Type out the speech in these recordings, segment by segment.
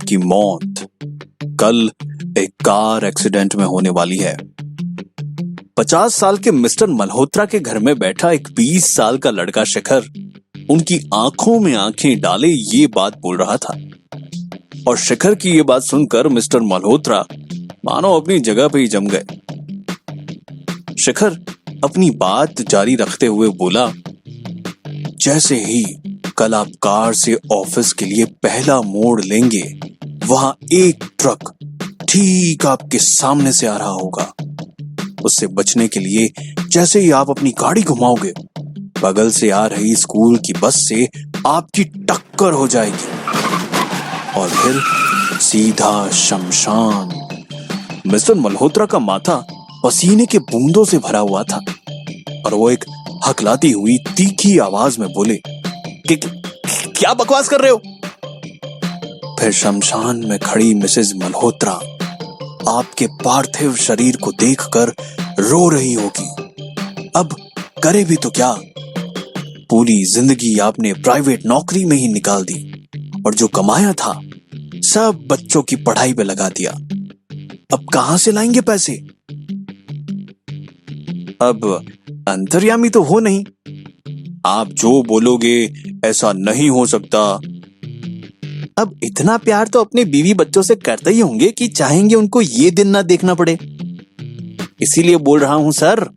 की मौत कल एक कार एक्सीडेंट में होने वाली है। 50 साल के मिस्टर मल्होत्रा के घर में बैठा एक 20 साल का लड़का शिखर उनकी आंखों में आंखें डाले ये बात बोल रहा था। और शिखर की ये बात सुनकर मिस्टर मल्होत्रा मानो अपनी जगह पे ही जम गए। शिखर अपनी बात जारी रखते हुए बोला, जैसे ही कल आप कार से ऑफिस के लिए पहला मोड़ लेंगे, वहां एक ट्रक ठीक आपके सामने से आ रहा होगा। उससे बचने के लिए जैसे ही आप अपनी गाड़ी घुमाओगे, बगल से आ रही स्कूल की बस से आपकी टक्कर हो जाएगी और फिर सीधा शमशान। मिस्टर मल्होत्रा का माथा पसीने के बूंदों से भरा हुआ था और वो एक हकलाती हुई तीखी आवाज में बोले, क्या बकवास कर रहे हो? फिर शमशान में खड़ी मिसेज मल्होत्रा आपके पार्थिव शरीर को देखकर रो रही होगी। अब करे भी तो क्या? पूरी जिंदगी आपने प्राइवेट नौकरी में ही निकाल दी और जो कमाया था सब बच्चों की पढ़ाई पे लगा दिया। अब कहां से लाएंगे पैसे? अब अंतर्यामी तो हो नहीं, आप जो बोलोगे ऐसा नहीं हो सकता। अब इतना प्यार तो अपने बीवी बच्चों से करते ही होंगे कि चाहेंगे उनको ये दिन ना देखना पड़े। इसीलिए बोल रहा हूं सर,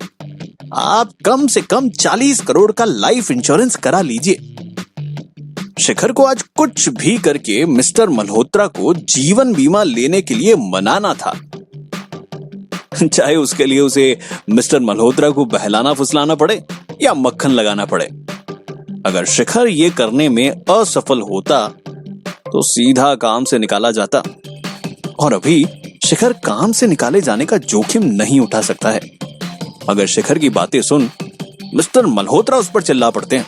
आप कम से कम 40 करोड़ का लाइफ इंश्योरेंस करा लीजिए। शिखर को आज कुछ भी करके मिस्टर मल्होत्रा को जीवन बीमा लेने के लिए मनाना था, चाहे उसके लिए उसे मिस्टर मल्होत्रा को बहलाना फुसलाना पड़े या मक्खन लगाना पड़े। अगर शिखर ये करने में असफल होता तो सीधा काम से निकाला जाता, और अभी शिखर काम से निकाले जाने का जोखिम नहीं उठा सकता है। अगर शिखर की बातें सुन मिस्टर मल्होत्रा उस पर चिल्ला पड़ते हैं,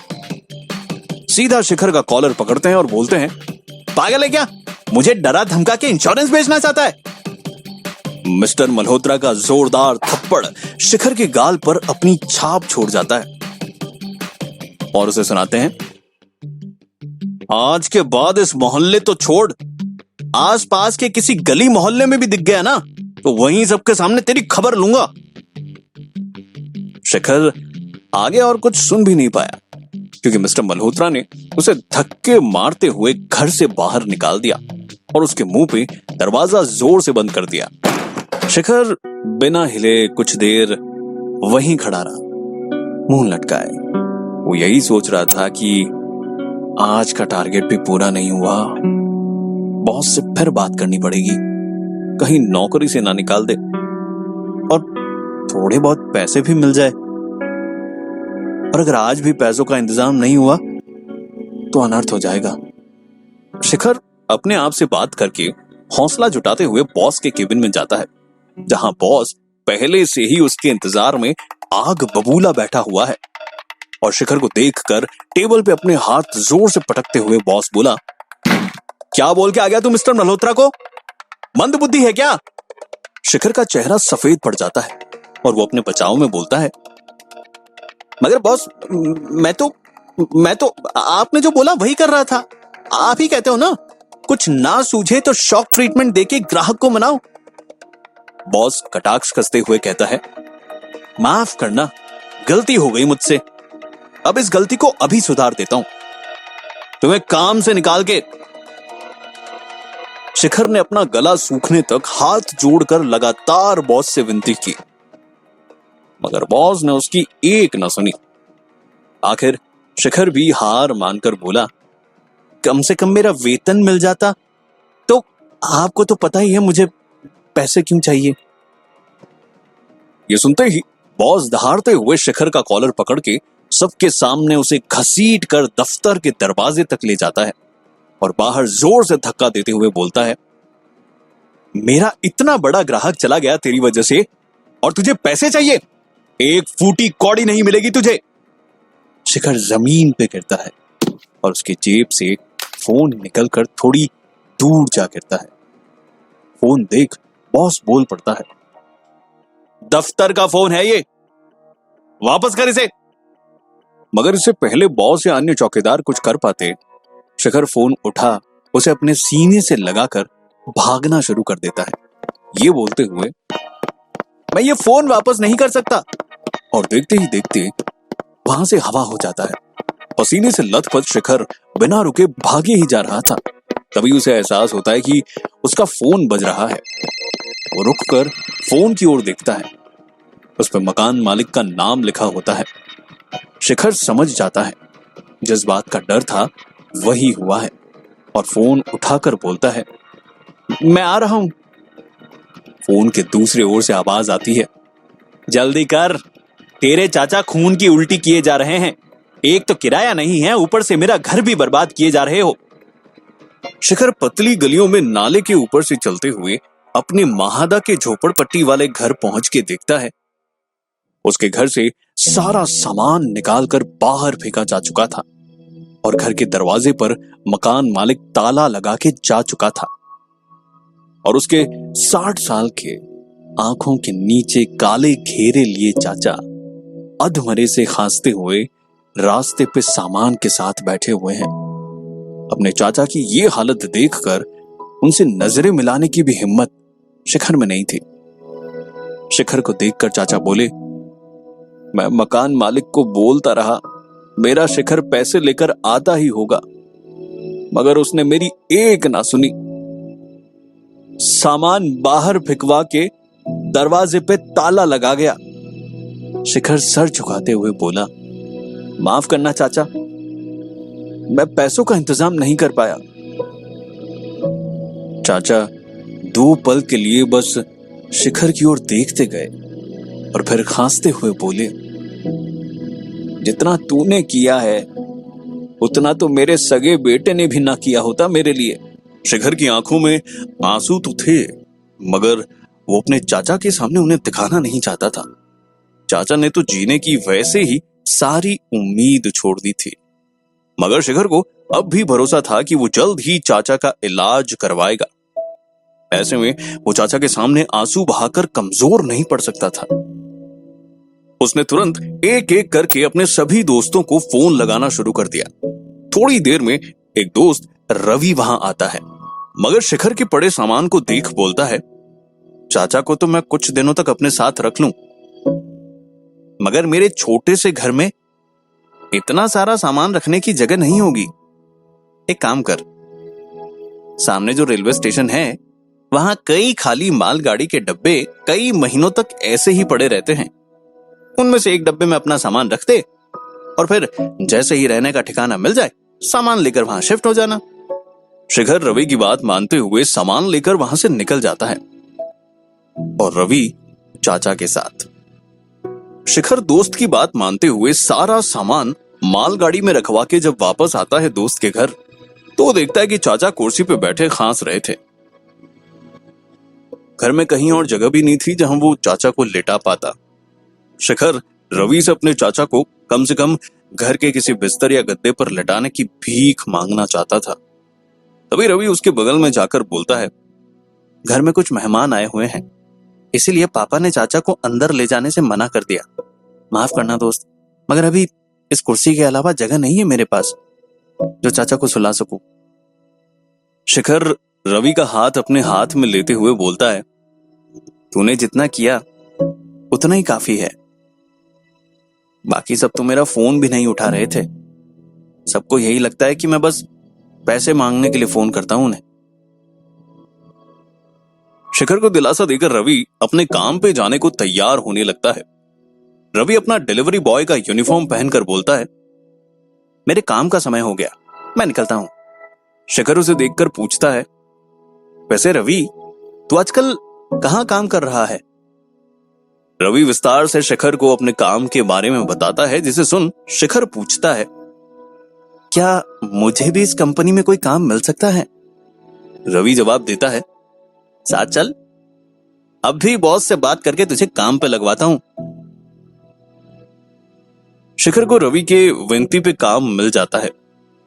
सीधा शिखर का कॉलर पकड़ते हैं और बोलते हैं, पागल है क्या? मुझे डरा धमका के इंश्योरेंस बेचना चाहता है? मिस्टर मल्होत्रा का जोरदार थप्पड़ शिखर के गाल पर अपनी छाप छोड़ जाता है और उसे सुनाते हैं, आज के बाद इस मोहल्ले तो छोड़, आसपास के किसी गली मोहल्ले में भी दिख गया ना तो वहीं सबके सामने तेरी खबर लूंगा। शिखर आगे और कुछ सुन भी नहीं पाया क्योंकि मिस्टर मल्होत्रा ने उसे धक्के मारते हुए घर से बाहर निकाल दिया और उसके मुंह पे दरवाजा जोर से बंद कर दिया। शिखर बिना हिले कुछ देर वहीं खड़ा रहा, मुंह लटकाए। वो यही सोच रहा था कि आज का टारगेट भी पूरा नहीं हुआ, बॉस से फिर बात करनी पड़ेगी, कहीं नौकरी से ना निकाल दे और थोड़े बहुत पैसे भी मिल जाए। और अगर आज भी पैसों का इंतजाम नहीं हुआ तो अनर्थ हो जाएगा। शिखर अपने आप से बात करके हौसला जुटाते हुए बॉस के केबिन में जाता है, जहां बॉस पहले से ही उसके इंतजार में आग बबूला बैठा हुआ है। और शिखर को देखकर टेबल पे अपने हाथ जोर से पटकते हुए बॉस बोला, क्या बोल के आ गया तू मिस्टर मल्होत्रा को? मंद बुद्धि है क्या? शिखर का चेहरा सफेद पड़ जाता है और वो अपने बचाव में बोलता है, मगर बॉस मैं तो आपने जो बोला वही कर रहा था। आप ही कहते हो ना, कुछ ना सूझे तो शॉक ट्रीटमेंट देके ग्राहक को मनाओ। बॉस कटाक्ष कसते हुए कहता है, माफ करना, गलती हो गई मुझसे, अब इस गलती को अभी सुधार देता हूं, तुम्हें काम से निकाल के। शिखर ने अपना गला सूखने तक हाथ जोड़कर लगातार बॉस से विनती की, मगर बॉस ने उसकी एक न सुनी। आखिर शिखर भी हार मानकर बोला, कम से कम मेरा वेतन मिल जाता तो। आपको तो पता ही है मुझे पैसे क्यों चाहिए। ये सुनते ही बॉस दहाड़ते हुए शिखर का कॉलर पकड़ के सबके सामने उसे घसीट कर दफ्तर के दरवाजे तक ले जाता है और बाहर जोर से धक्का देते हुए बोलता है, मेरा इतना बड़ा ग्राहक चला गया तेरी वजह से और तुझे पैसे चाहिए? एक फूटी कौड़ी नहीं मिलेगी तुझे। शिखर जमीन पे गिरता है और उसकी जेब से फोन निकलकर थोड़ी दूर जा गिरता है। फोन देख बॉस बोल पड़ता है, दफ्तर का फोन है ये, वापस कर इसे। मगर इससे पहले बॉस या अन्य चौकीदार कुछ कर पाते, शिखर फोन उठा उसे अपने सीने से लगाकर भागना शुरू कर देता है, ये बोलते हुए, मैं ये फोन वापस नहीं कर सकता। और देखते ही देखते वहां से हवा हो जाता है। पसीने से लथपथ शिखर बिना रुके भागे ही जा रहा था। तभी उसे एहसास होता है कि उसका फोन बज रहा है। वो रुककर फोन की ओर देखता है। उस पर मकान मालिक का नाम लिखा होता है। शिखर समझ जाता है जिस बात का डर था वही हुआ है और फोन उठाकर बोलता है, मैं आ रहा हूं। फोन के दूसरी ओर से आवाज आती है, जल्दी कर, तेरे चाचा खून की उल्टी किए जा रहे हैं। एक तो किराया नहीं है, ऊपर से मेरा घर भी बर्बाद किए जा रहे हो। शिखर पतली गलियों में नाले के ऊपर से चलते हुए अपने महादा के झोपड़पट्टी वाले घर पहुंच के देखता है। उसके घर से सारा सामान निकालकर बाहर फेंका जा चुका था और घर के दरवाजे पर मकान मालिक ताला लगा के जा चुका था। और उसके 60 साल के आंखों के नीचे काले घेरे लिए चाचा अधमरे से खांसते हुए रास्ते पे सामान के साथ बैठे हुए हैं। अपने चाचा की ये हालत देखकर उनसे नजरें मिलाने की भी हिम्मत शिखर में नहीं थी। शिखर को देखकर चाचा बोले, मैं मकान मालिक को बोलता रहा मेरा शिखर पैसे लेकर आता ही होगा, मगर उसने मेरी एक ना सुनी। सामान बाहर फेंकवा के दरवाजे पे ताला लगा गया। शिखर सर झुकाते हुए बोला, माफ करना चाचा, मैं पैसों का इंतजाम नहीं कर पाया। चाचा 2 पल के लिए बस शिखर की ओर देखते गए और फिर खांसते हुए बोले, जितना तूने किया है उतना तो मेरे सगे बेटे ने भी ना किया होता मेरे लिए। शिखर की आंखों में आंसू तो थे, मगर वो अपने चाचा के सामने उन्हें दिखाना नहीं चाहता था। चाचा ने तो जीने की वैसे ही सारी उम्मीद छोड़ दी थी, मगर शिखर को अब भी भरोसा था कि वो जल्द ही चाचा का इलाज करवाएगा। ऐसे में वो चाचा के सामने आंसू बहाकर कमजोर नहीं पड़ सकता था। उसने तुरंत एक एक करके अपने सभी दोस्तों को फोन लगाना शुरू कर दिया। थोड़ी देर में एक दोस्त रवि वहां आता है, मगर शिखर के पड़े सामान को देख बोलता है, चाचा को तो मैं कुछ दिनों तक अपने साथ रख लूं, मगर मेरे छोटे से घर में इतना सारा सामान रखने की जगह नहीं होगी। एक काम कर, सामने जो रेलवे स्टेशन है वहां कई खाली मालगाड़ी के डब्बे कई महीनों तक ऐसे ही पड़े रहते हैं। उनमें से एक डब्बे में अपना सामान रख दे और फिर जैसे ही रहने का ठिकाना मिल जाए सामान लेकर वहां शिफ्ट हो जाना। शिखर रवि की बात मानते हुए सामान लेकर वहां से निकल जाता है और रवि चाचा के साथ। शिखर दोस्त की बात मानते हुए सारा सामान मालगाड़ी में रखवा के जब वापस आता है दोस्त के घर, तो देखता है कि चाचा कुर्सी पे बैठे खांस रहे थे। घर में कहीं और जगह भी नहीं थी जहां वो चाचा को लेटा पाता। शिखर रवि से अपने चाचा को कम से कम घर के किसी बिस्तर या गद्दे पर लेटाने की भीख मांगना चाहता था। तभी रवि उसके बगल में जाकर बोलता है, घर में कुछ मेहमान आए हुए हैं, इसीलिए पापा ने चाचा को अंदर ले जाने से मना कर दिया। माफ करना दोस्त, मगर अभी इस कुर्सी के अलावा जगह नहीं है मेरे पास जो चाचा को सुला सकूं। शिखर रवि का हाथ अपने हाथ में लेते हुए बोलता है, तूने जितना किया उतना ही काफी है। बाकी सब तो मेरा फोन भी नहीं उठा रहे थे। सबको यही लगता है कि मैं बस पैसे मांगने के लिए फोन करता हूं उन्हें। शिखर को दिलासा देकर रवि अपने काम पे जाने को तैयार होने लगता है। रवि अपना डिलीवरी बॉय का यूनिफॉर्म पहनकर बोलता है, मेरे काम का समय हो गया, मैं निकलता हूं। शिखर उसे देखकर पूछता है, वैसे रवि तू आजकल कहां काम कर रहा है? रवि विस्तार से शिखर को अपने काम के बारे में बताता है, जिसे सुन शिखर पूछता है, क्या मुझे भी इस कंपनी में कोई काम मिल सकता है? रवि जवाब देता है, साथ चल, अब भी बॉस से बात करके तुझे काम पे लगवाता हूं। शिखर को रवि के विनती पे काम मिल जाता है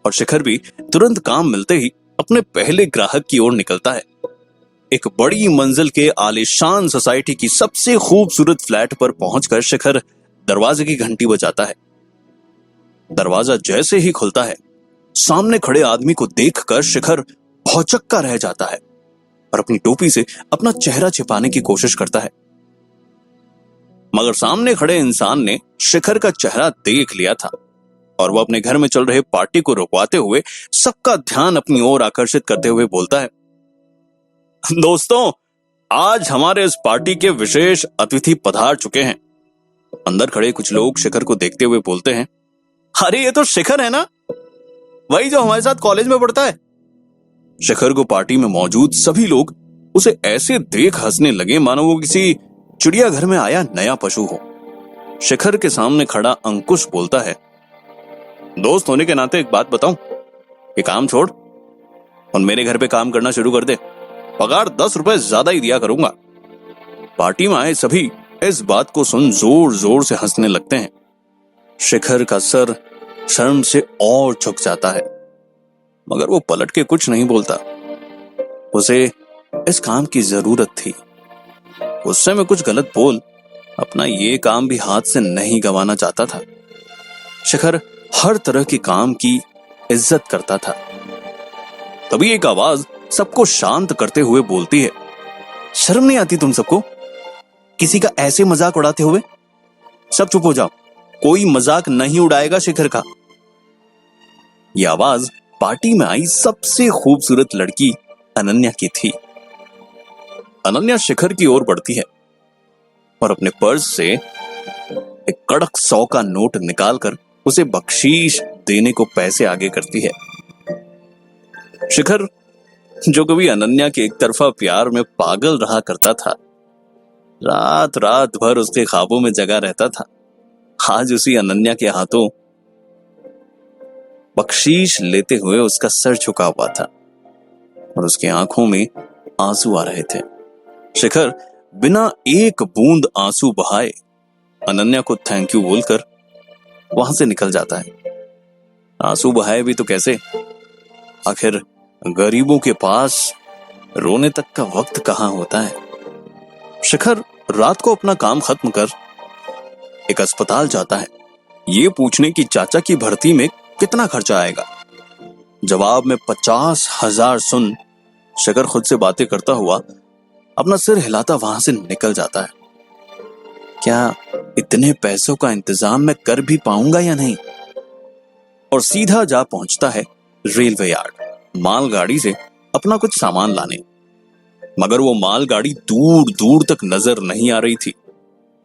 और शिखर भी तुरंत काम मिलते ही अपने पहले ग्राहक की ओर निकलता है। एक बड़ी मंजिल के आलीशान सोसाइटी की सबसे खूबसूरत फ्लैट पर पहुंचकर शिखर दरवाजे की घंटी बजाता है। दरवाजा जैसे ही खुलता है, सामने खड़े आदमी को देखकर शिखर भौचक्का रह जाता है और अपनी टोपी से अपना चेहरा छिपाने की कोशिश करता है। मगर सामने खड़े इंसान ने शिखर का चेहरा देख लिया था और वो अपने घर में चल रहे पार्टी को रुकवाते हुए सबका ध्यान अपनी ओर आकर्षित करते हुए बोलता है, दोस्तों, आज हमारे इस पार्टी के विशेष अतिथि पधार चुके हैं। अंदर खड़े कुछ लोग शिखर को देखते हुए बोलते हैं, अरे ये तो शिखर है ना, वही जो हमारे साथ कॉलेज में पढ़ता है। शिखर को पार्टी में मौजूद सभी लोग उसे ऐसे देख हंसने लगे मानो वो किसी चिड़ियाघर में आया नया पशु हो। शिखर के सामने खड़ा अंकुश बोलता है, दोस्त होने के नाते एक बात बताऊं, ये काम छोड़ और मेरे घर पे काम करना शुरू कर दे, पगार 10 रुपए ज्यादा ही दिया करूंगा। पार्टी में आए सभी इस बात को सुन जोर जोर से हंसने लगते हैं। शिखर का सर शर्म से और झुक जाता है, मगर वो पलट के कुछ नहीं बोलता। उसे इस काम की जरूरत थी। गुस्से में कुछ गलत बोल अपना ये काम भी हाथ से नहीं गंवाना चाहता था। शिखर हर तरह के काम की इज्जत करता था। तभी एक आवाज सबको शांत करते हुए बोलती है, शर्म नहीं आती तुम सबको किसी का ऐसे मजाक उड़ाते हुए? सब चुप हो जाओ, कोई मजाक नहीं उड़ाएगा शिखर का। यह आवाज पार्टी में आई सबसे खूबसूरत लड़की अनन्या की थी। अनन्या शिखर की ओर बढ़ती है और अपने पर्स से एक कड़क 100 का नोट निकालकर उसे बख्शीश देने को पैसे आगे करती है। शिखर, जो कभी अनन्या के एक तरफा प्यार में पागल रहा करता था, रात रात भर उसके ख्वाबों में जगा रहता था, आज उसी अनन्या के हाथों बख्शीश लेते हुए उसका सर झुका हुआ था और उसकी आंखों में आंसू आ रहे थे। शिखर बिना एक बूंद आंसू बहाए अनन्या को थैंक यू बोलकर वहां से निकल जाता है। आंसू बहाए भी तो कैसे, आखिर गरीबों के पास रोने तक का वक्त कहां होता है। शिखर रात को अपना काम खत्म कर एक अस्पताल जाता है, ये पूछने की चाचा की भर्ती में कितना खर्चा आएगा। जवाब में 50,000 सुन शिखर खुद से बातें करता हुआ अपना सिर हिलाता वहां से निकल जाता है। क्या इतने पैसों का इंतजाम मैं कर भी पाऊंगा या नहीं? और सीधा जा पहुंचता है रेलवे यार्ड मालगाड़ी से अपना कुछ सामान लाने। मगर वो मालगाड़ी दूर दूर तक नजर नहीं आ रही थी।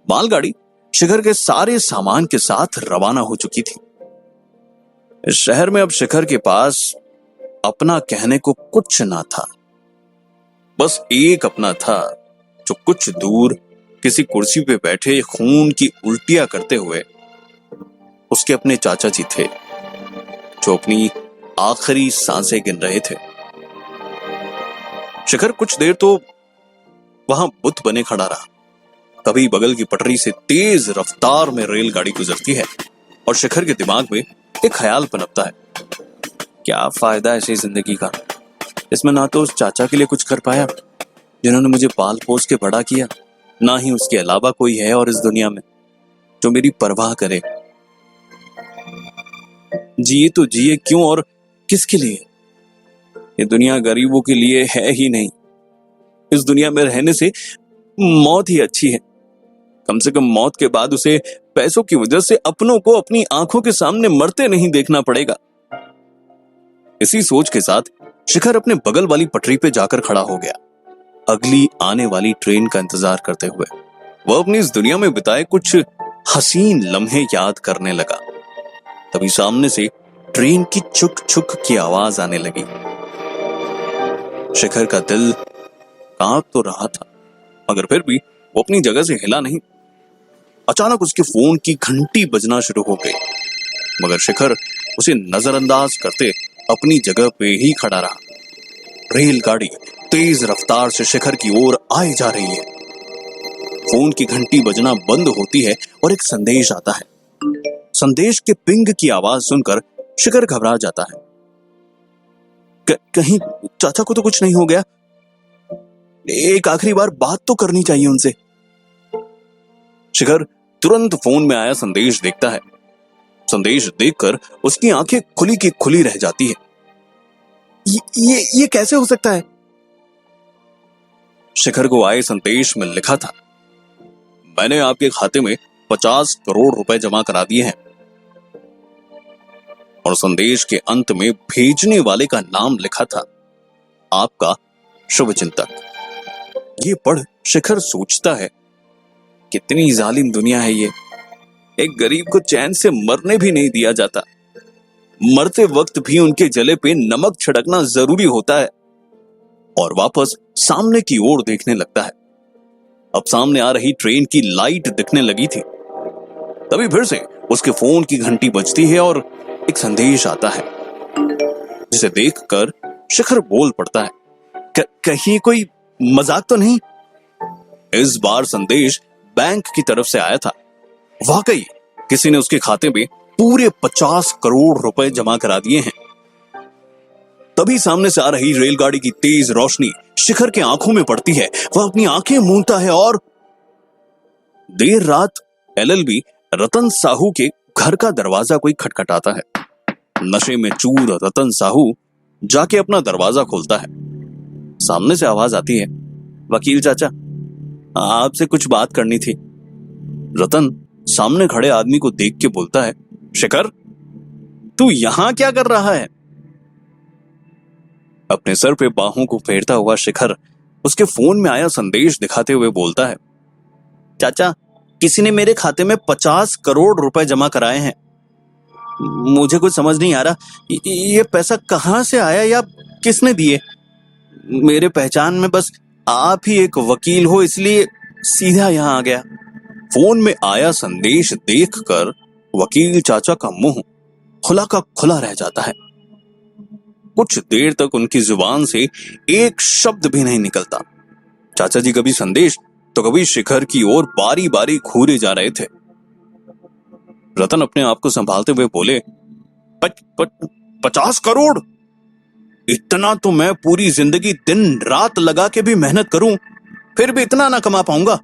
मालगाड़ी शिखर के सारे सामान के साथ रवाना हो चुकी थी। इस शहर में अब शिखर के पास अपना कहने को कुछ ना था। बस एक अपना था जो कुछ दूर किसी कुर्सी पे बैठे खून की उल्टियां करते हुए उसके अपने चाचा जी थे, जो अपनी आखिरी सांसें गिन रहे थे। शिखर कुछ देर तो वहां बुत बने खड़ा रहा। कभी बगल की पटरी से तेज रफ्तार में रेलगाड़ी गुजरती है और शिखर के दिमाग में एक ख्याल पनपता है, क्या फायदा ऐसी जिंदगी का, इसमें ना तो उस चाचा के लिए कुछ कर पाया जिन्होंने मुझे पाल पोस के बड़ा किया, ना ही उसके अलावा कोई है और इस दुनिया में जो मेरी परवाह करे। जिए तो जिए क्यों और किसके लिए? ये दुनिया गरीबों के लिए है ही नहीं। इस दुनिया में रहने से मौत ही अच्छी है। कम से कम मौत के बाद उसे पैसों की वजह से अपनों को अपनी आंखों के सामने मरते नहीं देखना पड़ेगा। इसी सोच के साथ शिखर अपने बगल वाली पटरी पे जाकर खड़ा हो गया, अगली आने वाली ट्रेन का इंतजार करते हुए। वह अपनी इस दुनिया में बिताए कुछ हसीन लम्हे याद करने लगा। तभी सामने से ट्रेन की छुक छुक की आवाज आने लगी। शिखर का दिल कांप तो रहा था, मगर फिर भी वो अपनी जगह से हिला नहीं। अचानक उसके फोन की घंटी बजना शुरू हो गई, मगर शिखर उसे नजरअंदाज करते अपनी जगह पे ही खड़ा रहा। रेलगाड़ी तेज रफ्तार से शिखर की ओर आई जा रही है। फोन की घंटी बजना बंद होती है और एक संदेश आता है। संदेश के पिंग की आवाज सुनकर शिखर घबरा जाता है। कहीं चाचा को तो कुछ नहीं हो गया? एक आखिरी बार बात तो करनी चाहिए उनसे। शिखर तुरंत फोन में आया संदेश देखता है। संदेश देखकर उसकी आंखें खुली की खुली रह जाती है। ये कैसे हो सकता है? शिखर को आए संदेश में लिखा था, मैंने आपके खाते में 50 करोड़ रुपए जमा करा दिए हैं। और संदेश के अंत में भेजने वाले का नाम लिखा था, आपका शुभचिंतक। ये पढ़ शिखर सोचता है, कितनी जालिम दुनिया है ये। एक गरीब को चैन से मरने भी नहीं दिया जाता। मरते वक्त भी उनके जले पे नमक छिड़कना जरूरी होता है। और वापस सामने की ओर देखने लगता है। अब सामने आ रही ट्रेन की लाइट दिखने लगी थी। तभी फिर से उसके फोन की घंटी बजती है और एक संदेश आता है, जिसे देखकर शिखर बोल पड़ता है, कहीं कोई मजाक तो नहीं? इस बार संदेश बैंक की तरफ से आया था। वाकई किसी ने उसके खाते में पूरे 50 करोड़ रुपए जमा करा दिए हैं। तभी सामने से आ रही रेलगाड़ी की तेज रोशनी शिखर के आंखों में पड़ती है। वह अपनी आंखें मूंदता है और देर रात एलएलबी रतन साहू के घर का दरवाजा कोई खटखटाता है। नशे में चूर रतन साहू जाके अपना दरवाजा खोलता है। सामने से आवाज आती है, वकील चाचा, आपसे कुछ बात करनी थी। रतन सामने खड़े आदमी को देख के बोलता है, शिखर, तू यहां क्या कर रहा है? अपने सर पे बाहों को फेरता हुआ शिखर उसके फोन में आया संदेश दिखाते हुए बोलता है, चाचा, किसी ने मेरे खाते में 50 करोड़ रुपए जमा कराए हैं। मुझे कुछ समझ नहीं आ रहा, ये पैसा कहां से आया या किसने दिए? मेरे पहचान में बस आप ही एक वकील हो, इसलिए सीधा यहां आ गया। फोन में आया संदेश देखकर वकील चाचा का मुंह खुला का खुला रह जाता है। कुछ देर तक उनकी जुबान से एक शब्द भी नहीं निकलता। चाचा जी कभी संदेश तो कभी शिखर की ओर बारी बारी घूरे जा रहे थे। रतन अपने आप को संभालते हुए बोले, 50 करोड़? इतना तो मैं पूरी जिंदगी दिन रात लगा के भी मेहनत करूं, फिर भी इतना ना कमा पाऊंगा।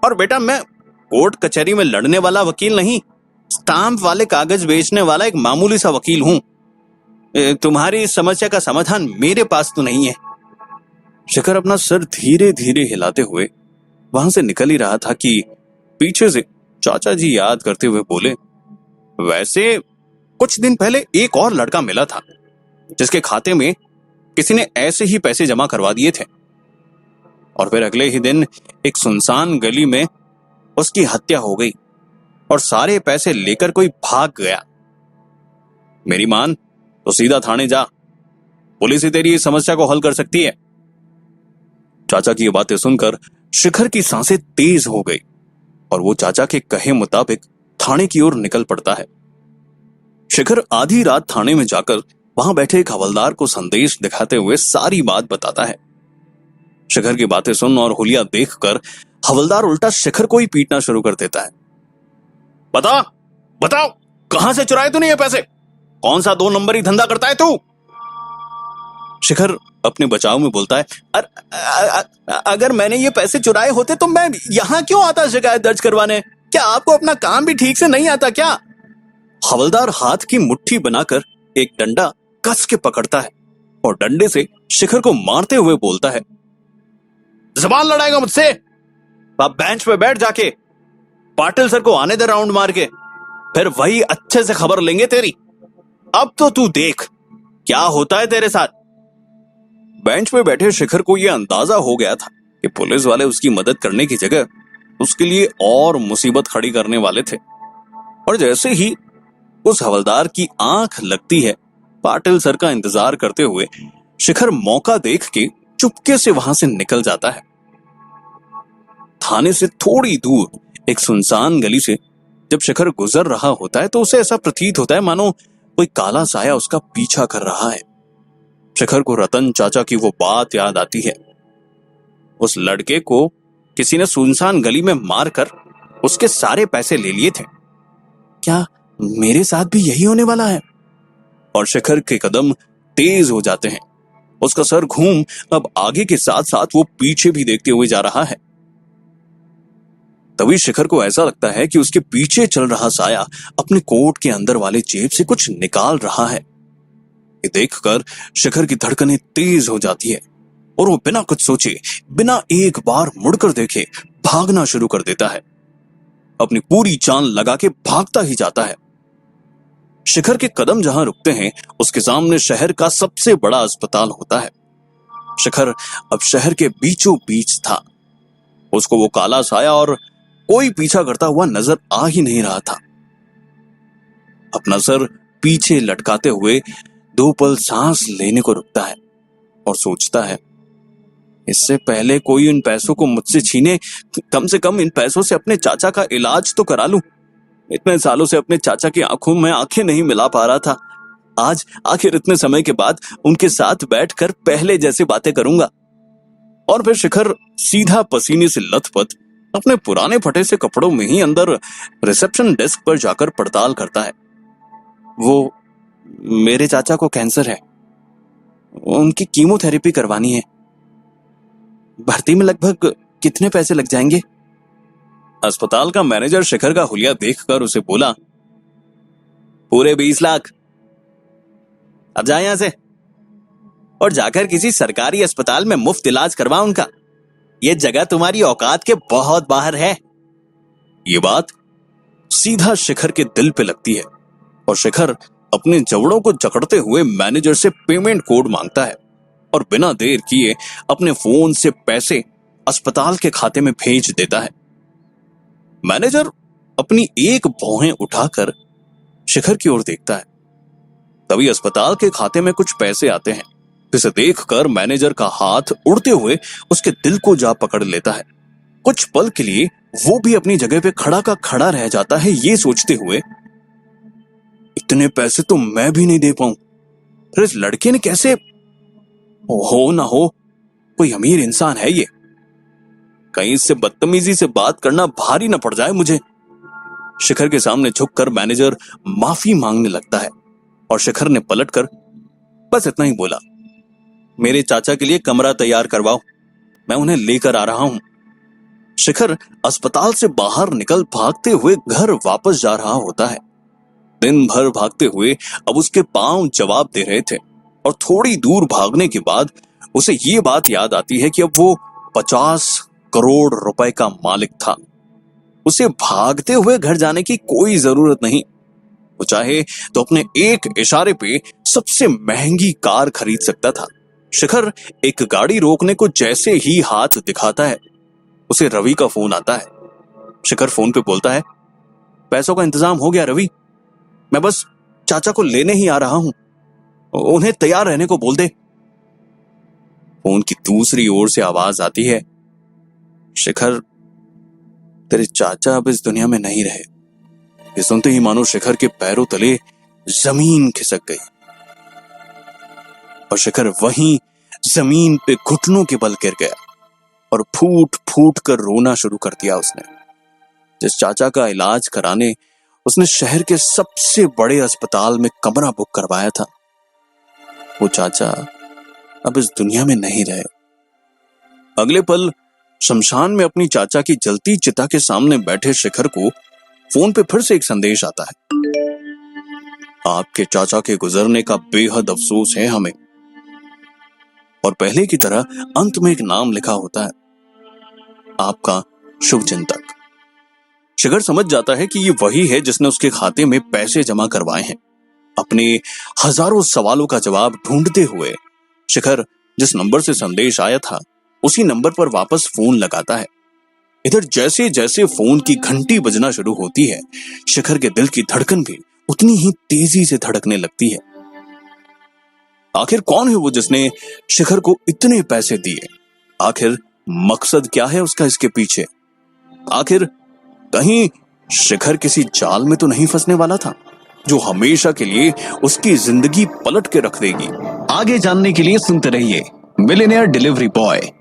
और बेटा, मैं कोर्ट कचहरी में लड़ने वाला वकील नहीं, स्टाम्प वाले कागज बेचने वाला एक मामूली सा वकील हूं। तुम्हारी इस समस्या का समाधान मेरे पास तो नहीं है। शिखर अपना सर धीरे धीरे हिलाते हुए वहां से निकल ही रहा था कि पीछे से चाचा जी याद करते हुए बोले, वैसे कुछ दिन पहले एक और लड़का मिला था जिसके खाते में किसी ने ऐसे ही पैसे जमा करवा दिए थे। और फिर अगले ही दिन एक सुनसान गली में उसकी हत्या हो गई और सारे पैसे लेकर कोई भाग गया। मेरी मान तो सीधा थाने जा, पुलिस ही तेरी इस समस्या को हल कर सकती है। चाचा की ये बातें सुनकर शिखर की सांसें तेज हो गई और वो चाचा के कहे मुताबिक थाने की ओर निकल पड़ता है। शिखर आधी रात थाने में जाकर वहां बैठे एक हवलदार को संदेश दिखाते हुए सारी बात बताता है। शिखर की बातें सुन और हुलिया देखकर हवलदार उल्टा शिखर को ही पीटना शुरू कर देता है। बताओ कहां से चुराए तूने ये पैसे? कौन सा 2 नंबरी धंधा करता है तू? शिखर अपने बचाव में बोलता है, अगर मैंने ये पैसे चुराए होते तो मैं यहां क्यों आता शिकायत दर्ज करवाने? क्या आपको अपना काम भी ठीक से नहीं आता क्या? हवलदार हाथ की मुट्ठी बनाकर एक डंडा कस के पकड़ता है और डंडे से शिखर को मारते हुए बोलता है, जबान लड़ाएगा मुझसे? आप बेंच पे बैठ जाके, पाटिल सर को आने दे राउंड मार के, फिर वही अच्छे से खबर लेंगे तेरी। अब तो तू देख क्या होता है तेरे साथ। बेंच पे बैठे शिखर को यह अंदाजा हो गया था कि पुलिस वाले उसकी मदद करने की जगह उसके लिए और मुसीबत खड़ी करने वाले थे। और जैसे ही उस हवलदार की आंख लगती है पाटिल सर का इंतजार करते हुए, शिखर मौका देख के चुपके से वहां से निकल जाता है। थाने से थोड़ी दूर एक सुनसान गली से जब शिखर गुजर रहा होता है तो उसे ऐसा प्रतीत होता है मानो कोई काला साया उसका पीछा कर रहा है। शिखर को रतन चाचा की वो बात याद आती है, उस लड़के को किसी ने सुनसान गली में मारकर उसके सारे पैसे ले लिए थे। क्या मेरे साथ भी यही होने वाला है? और शिखर के कदम तेज हो जाते हैं। उसका सर घूम अब आगे के साथ साथ वो पीछे भी देखते हुए जा रहा है। तभी शिखर को ऐसा लगता है कि उसके पीछे चल रहा साया अपने कोट के अंदर वाले जेब से कुछ निकाल रहा है। ये देखकर शिखर की धड़कनें तेज हो जाती है और वो बिना कुछ सोचे, बिना एक बार मुड़कर देखे भागना शुरू कर देता है। अपनी पूरी जान लगा के भागता ही जाता है। शिखर के कदम जहां रुकते हैं उसके सामने शहर का सबसे बड़ा अस्पताल होता है। शिखर अब शहर के बीचों बीच था। उसको वो काला साया और कोई पीछा करता हुआ नजर आ ही नहीं रहा था। अपना सर पीछे लटकाते हुए 2 पल सांस लेने को रुकता है और सोचता है, इससे पहले कोई इन पैसों को मुझसे छीने, कम से कम इन पैसों से अपने चाचा का इलाज तो करा लूं। इतने सालों से अपने चाचा की आंखों में आंखें नहीं मिला पा रहा था। आज आखिर इतने समय के बाद उनके साथ बैठकर पहले जैसी बातें करूंगा। और फिर शिखर सीधा पसीने से लथपथ अपने पुराने फटे से कपड़ों में ही अंदर रिसेप्शन डेस्क पर जाकर पड़ताल करता है। वो, मेरे चाचा को कैंसर है, उनकी कीमोथेरेपी करवानी है। भर्ती में लगभग कितने पैसे लग जाएंगे? अस्पताल का मैनेजर शिखर का हुलिया देखकर उसे बोला, पूरे 20 लाख। अब जा यहां से और जाकर किसी सरकारी अस्पताल में मुफ्त इलाज करवा उनका। यह जगह तुम्हारी औकात के बहुत बाहर है। ये बात सीधा शिखर के दिल पे लगती है और शिखर अपने जबड़ों को जकड़ते हुए मैनेजर से पेमेंट कोड मांगता है और बिना देर किए अपने फोन से पैसे अस्पताल के खाते में भेज देता है। मैनेजर अपनी एक भौहें उठाकर शिखर की ओर देखता है। तभी अस्पताल के खाते में कुछ पैसे आते हैं, जिसे देखकर मैनेजर का हाथ उड़ते हुए उसके दिल को जा पकड़ लेता है। कुछ पल के लिए वो भी अपनी जगह पे खड़ा का खड़ा रह जाता है, ये सोचते हुए, इतने पैसे तो मैं भी नहीं दे पाऊं, फिर इस लड़के ने कैसे, हो ना हो कोई अमीर इंसान है ये, कहीं इससे बदतमीजी से बात करना भारी ना पड़ जाए मुझे। शिखर के सामने झुककर मैनेजर माफी मांगने लगता है और शिखर ने पलटकर बस इतना ही बोला, मेरे चाचा के लिए कमरा तैयार करवाओ, मैं उन्हें लेकर आ रहा हूं। शिखर अस्पताल से बाहर निकल भागते हुए घर वापस जा रहा होता है। दिन भर भागते हुए अब उसके पांव जवाब दे रहे थे और थोड़ी दूर भागने के बाद उसे ये बात याद आती है कि अब वो 50 करोड़ रुपए का मालिक था। उसे भागते हुए घर जाने की कोई जरूरत नहीं। वो चाहे तो अपने एक इशारे पे सबसे महंगी कार खरीद सकता था। शिखर एक गाड़ी रोकने को जैसे ही हाथ दिखाता है, उसे रवि का फोन आता है। शिखर फोन पे बोलता है, पैसों का इंतजाम हो गया रवि, मैं बस चाचा को लेने ही आ रहा हूं, उन्हें तैयार रहने को बोल दे। फोन की दूसरी ओर से आवाज आती है, शिखर तेरे चाचा अब इस दुनिया में नहीं रहे। ये सुनते ही मानो शिखर के पैरों तले जमीन खिसक गई और शिखर वहीं जमीन पे घुटनों के बल गिर गया और फूट फूट कर रोना शुरू कर दिया उसने। जिस चाचा का इलाज कराने उसने शहर के सबसे बड़े अस्पताल में कमरा बुक करवाया था, वो चाचा अब इस दुनिया में नहीं रहे। अगले पल शमशान में अपनी चाचा की जलती चिता के सामने बैठे शिखर को फोन पे फिर से एक संदेश आता है, आपके चाचा के गुजरने का बेहद अफसोस है हमें। और पहले की तरह अंत में एक नाम लिखा होता है, आपका शुभचिंतक। शिखर समझ जाता है कि ये वही है जिसने उसके खाते में पैसे जमा करवाए हैं। अपने हजारों सवालों का जवाब ढूंढते हुए शिखर जिस नंबर से संदेश आया था उसी नंबर पर वापस फोन लगाता है। इधर जैसे जैसे फोन की घंटी बजना शुरू होती है, शिखर के दिल की धड़कन भी उतनी ही तेजी से धड़कने लगती है। आखिर कौन है वो जिसने शिखर को इतने पैसे दिए? आखिर मकसद क्या है उसका इसके पीछे? आखिर कहीं शिखर किसी जाल में तो नहीं फंसने वाला था जो हमेशा के लिए उसकी जिंदगी पलट के रख देगी? आगे जानने के लिए सुनते रहिए मिलियनेयर डिलीवरी बॉय।